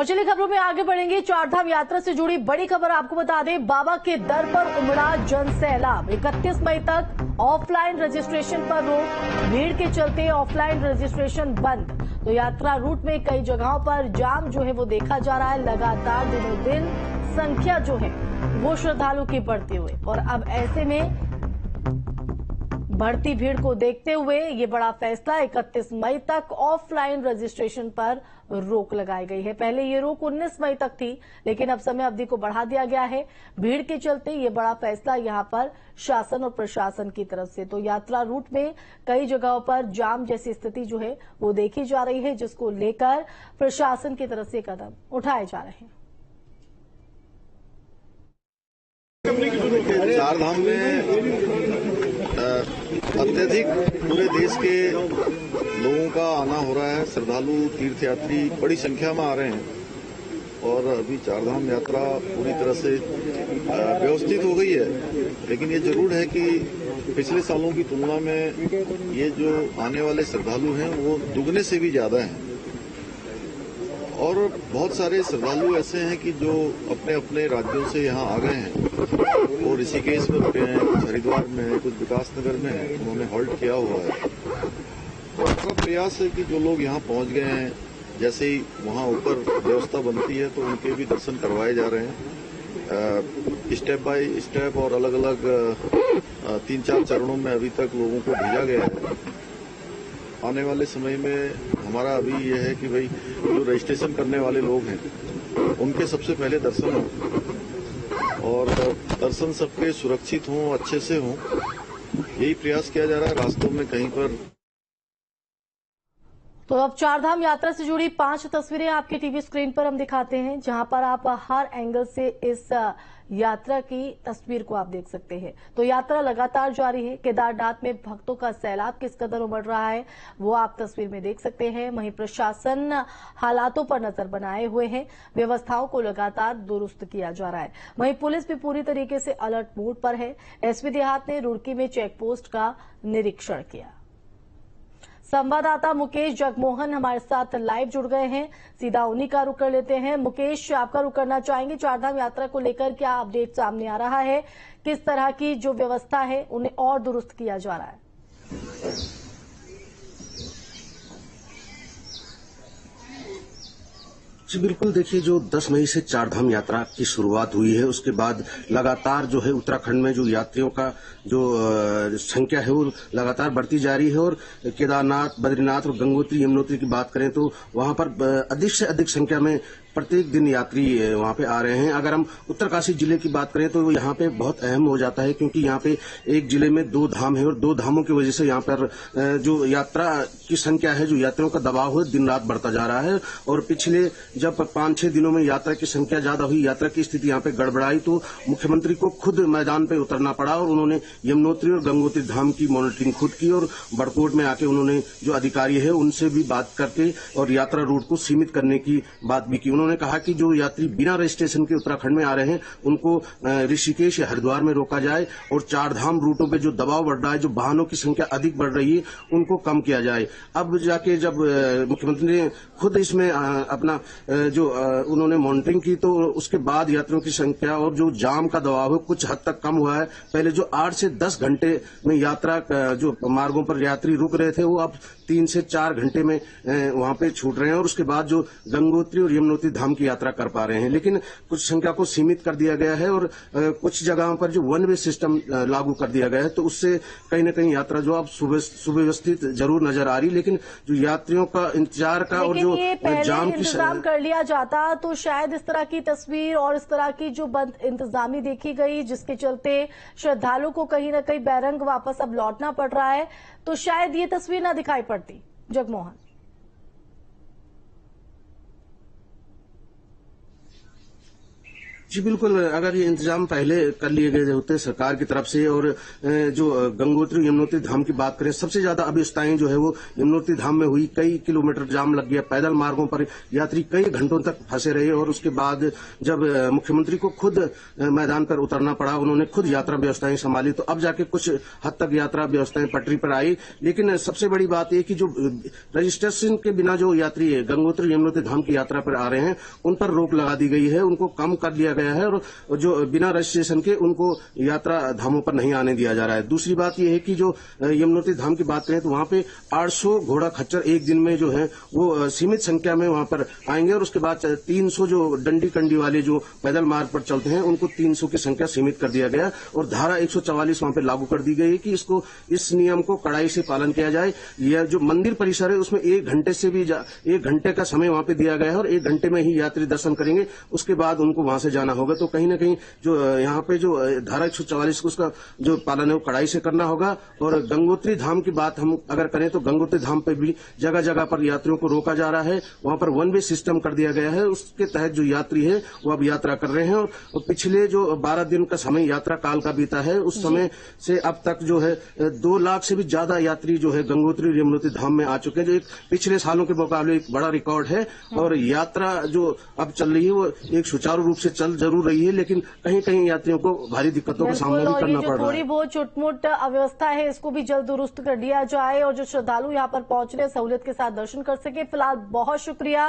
और चलिए खबरों में आगे बढ़ेंगे। चारधाम यात्रा से जुड़ी बड़ी खबर आपको बता दें, बाबा के दर पर उमड़ा जन सैलाब। 31 मई तक ऑफलाइन रजिस्ट्रेशन पर रोक, भीड़ के चलते ऑफलाइन रजिस्ट्रेशन बंद। तो यात्रा रूट में कई जगहों पर जाम जो है वो देखा जा रहा है। लगातार दिनों दिन संख्या जो है वो श्रद्धालु की बढ़ती हुई, और अब ऐसे में बढ़ती भीड़ को देखते हुए ये बड़ा फैसला 31 मई तक ऑफलाइन रजिस्ट्रेशन पर रोक लगाई गई है। पहले ये रोक 19 मई तक थी, लेकिन अब समय अवधि को बढ़ा दिया गया है। भीड़ के चलते ये बड़ा फैसला यहां पर शासन और प्रशासन की तरफ से। तो यात्रा रूट में कई जगहों पर जाम जैसी स्थिति जो है वो देखी जा रही है, जिसको लेकर प्रशासन की तरफ से कदम उठाए जा रहे हैं। चारधाम में अत्यधिक पूरे देश के लोगों का आना हो रहा है। श्रद्धालु तीर्थयात्री बड़ी संख्या में आ रहे हैं और अभी चारधाम यात्रा पूरी तरह से व्यवस्थित हो गई है। लेकिन ये जरूर है कि पिछले सालों की तुलना में ये जो आने वाले श्रद्धालु हैं वो दुगने से भी ज्यादा हैं। और बहुत सारे श्रद्धालु ऐसे हैं कि जो अपने अपने राज्यों से यहाँ आ गए हैं, वो ऋषिकेश में रुके हैं, कुछ हरिद्वार में है, कुछ विकासनगर में है, उन्होंने हॉल्ट किया हुआ है। तो आपका प्रयास है कि जो लोग यहाँ पहुंच गए हैं, जैसे ही वहाँ ऊपर व्यवस्था बनती है तो उनके भी दर्शन करवाए जा रहे हैं। स्टेप बाय स्टेप और अलग अलग 3-4 चरणों में अभी तक लोगों को भेजा गया है। आने वाले समय में हमारा अभी यह है कि भाई जो रजिस्ट्रेशन करने वाले लोग हैं उनके सबसे पहले दर्शन हो और दर्शन सबके सुरक्षित हों, अच्छे से हों, यही प्रयास किया जा रहा है। रास्तों में कहीं पर तो अब चारधाम यात्रा से जुड़ी 5 तस्वीरें आपके टीवी स्क्रीन पर हम दिखाते हैं, जहां पर आप हर एंगल से इस यात्रा की तस्वीर को आप देख सकते हैं। तो यात्रा लगातार जारी है। केदारनाथ में भक्तों का सैलाब किस कदर उमड़ रहा है वो आप तस्वीर में देख सकते हैं। वहीं प्रशासन हालातों पर नजर बनाए हुए हैं, व्यवस्थाओं को लगातार दुरुस्त किया जा रहा है। वहीं पुलिस भी पूरी तरीके से अलर्ट मोड पर है। एसपी देहात ने रुड़की में चेक पोस्ट का निरीक्षण किया। संवाददाता मुकेश जगमोहन हमारे साथ लाइव जुड़ गए हैं, सीधा उन्हीं का रुख कर लेते हैं। मुकेश, आपका रुख करना चाहेंगे, चारधाम यात्रा को लेकर क्या अपडेट सामने आ रहा है? किस तरह की जो व्यवस्था है उन्हें और दुरुस्त किया जा रहा है? जी बिल्कुल, देखिए जो 10 मई से चारधाम यात्रा की शुरुआत हुई है, उसके बाद लगातार जो है उत्तराखंड में जो यात्रियों का जो संख्या है वो लगातार बढ़ती जा रही है। और केदारनाथ, बद्रीनाथ और गंगोत्री यमुनोत्री की बात करें तो वहां पर अधिक से अधिक संख्या में प्रत्येक दिन यात्री वहां पे आ रहे हैं। अगर हम उत्तरकाशी जिले की बात करें तो यहाँ पे बहुत अहम हो जाता है, क्योंकि यहाँ पे एक जिले में 2 धाम है और 2 धामों की वजह से यहाँ पर जो यात्रा की संख्या है, जो यात्रियों का दबाव है, दिन रात बढ़ता जा रहा है। और पिछले जब 5-6 दिनों में यात्रा की संख्या ज्यादा हुई, यात्रा की स्थिति यहाँ पे गड़बड़ाई, तो मुख्यमंत्री को खुद मैदान पे उतरना पड़ा और उन्होंने यमुनोत्री और गंगोत्री धाम की मॉनिटरिंग खुद की और बड़कोट में आके उन्होंने जो अधिकारी है उनसे भी बात करके और यात्रा रूट को सीमित करने की बात भी की। उन्होंने कहा कि जो यात्री बिना रजिस्ट्रेशन के उत्तराखंड में आ रहे हैं उनको ऋषिकेश या हरिद्वार में रोका जाए और चारधाम रूटों पे जो दबाव बढ़ रहा है, जो वाहनों की संख्या अधिक बढ़ रही है, उनको कम किया जाए। अब जाके जब मुख्यमंत्री ने खुद इसमें अपना जो उन्होंने मॉनिटरिंग की तो उसके बाद यात्रियों की संख्या और जो जाम का दबाव है कुछ हद तक कम हुआ है। पहले जो 8 से 10 घंटे में यात्रा जो मार्गों पर यात्री रुक रहे थे वो अब 3 से 4 घंटे में वहां पे छूट रहे हैं और उसके बाद जो गंगोत्री और यमुनोत्री धाम की यात्रा कर पा रहे हैं। लेकिन कुछ संख्या को सीमित कर दिया गया है और कुछ जगहों पर जो 1 वे सिस्टम लागू कर दिया गया है, तो उससे कहीं न कहीं यात्रा जो अब सुव्यवस्थित जरूर नजर आ रही, लेकिन जो यात्रियों का इंतजार का और जो जाम की इंतजाम कर लिया जाता तो शायद इस तरह की तस्वीर और इस तरह की जो इंतजामी देखी गई, जिसके चलते श्रद्धालु को कहीं न कहीं बैरंग वापस अब लौटना पड़ रहा है, तो शायद ये तस्वीर ना दिखाई पड़ती। जगमोहन, जी बिल्कुल, अगर ये इंतजाम पहले कर लिए गए होते सरकार की तरफ से, और जो गंगोत्री यमुनोत्री धाम की बात करें, सबसे ज्यादा अभिस्थाएं जो है वो यमुनोत्री धाम में हुई। कई किलोमीटर जाम लग गया, पैदल मार्गों पर यात्री कई घंटों तक फंसे रहे, और उसके बाद जब मुख्यमंत्री को खुद मैदान पर उतरना पड़ा, उन्होंने खुद यात्रा व्यवस्थाएं संभाली, तो अब जाके कुछ हद तक यात्रा व्यवस्थाएं पटरी पर आई। लेकिन सबसे बड़ी बात यह कि जो रजिस्ट्रेशन के बिना जो यात्री गंगोत्री यमुनोत्री धाम की यात्रा पर आ रहे हैं, उन पर रोक लगा दी गई है, उनको कम कर दिया गया है, और जो बिना रजिस्ट्रेशन के उनको यात्रा धामों पर नहीं आने दिया जा रहा है। दूसरी बात यह है कि जो यमुनोत्री धाम की बात करें तो वहां पे 800 घोड़ा खच्चर एक दिन में जो है वो सीमित संख्या में वहां पर आएंगे, और उसके बाद 300 जो डंडी कंडी वाले जो पैदल मार्ग पर चलते हैं उनको 300 की संख्या सीमित कर दिया गया, और धारा 144 वहां पर लागू कर दी गई है कि इस नियम को कड़ाई से पालन किया जाए। यह जो मंदिर परिसर है उसमें 1 घंटे से भी 1 घंटे का समय वहां पे दिया गया है, और 1 घंटे में ही यात्री दर्शन करेंगे, उसके बाद उनको वहां से जाना होगा। तो कहीं न कहीं जो यहाँ पे जो धारा 144 उसका जो पालन है वो कड़ाई से करना होगा। और गंगोत्री धाम की बात हम अगर करें तो गंगोत्री धाम पे भी जगह जगह पर यात्रियों को रोका जा रहा है, वहां पर 1 वे सिस्टम कर दिया गया है, उसके तहत जो यात्री है वो अब यात्रा कर रहे हैं। और पिछले जो 12 दिन का समय यात्रा काल का बीता है, उस समय से अब तक जो है 2 लाख से भी ज्यादा यात्री जो है गंगोत्री यमुनोत्री धाम में आ चुके हैं, जो एक पिछले सालों के मुकाबले एक बड़ा रिकॉर्ड है। और यात्रा जो अब चल रही है वो एक सुचारू रूप से चल जरूर रही है, लेकिन कहीं कहीं यात्रियों को भारी दिक्कतों का सामना भी करना पड़ रहा है। थोड़ी बहुत चुटमुट अव्यवस्था है, इसको भी जल्द दुरुस्त कर दिया जाए, और जो श्रद्धालु यहाँ पर पहुंच रहे सहूलियत के साथ दर्शन कर सके। फिलहाल बहुत शुक्रिया।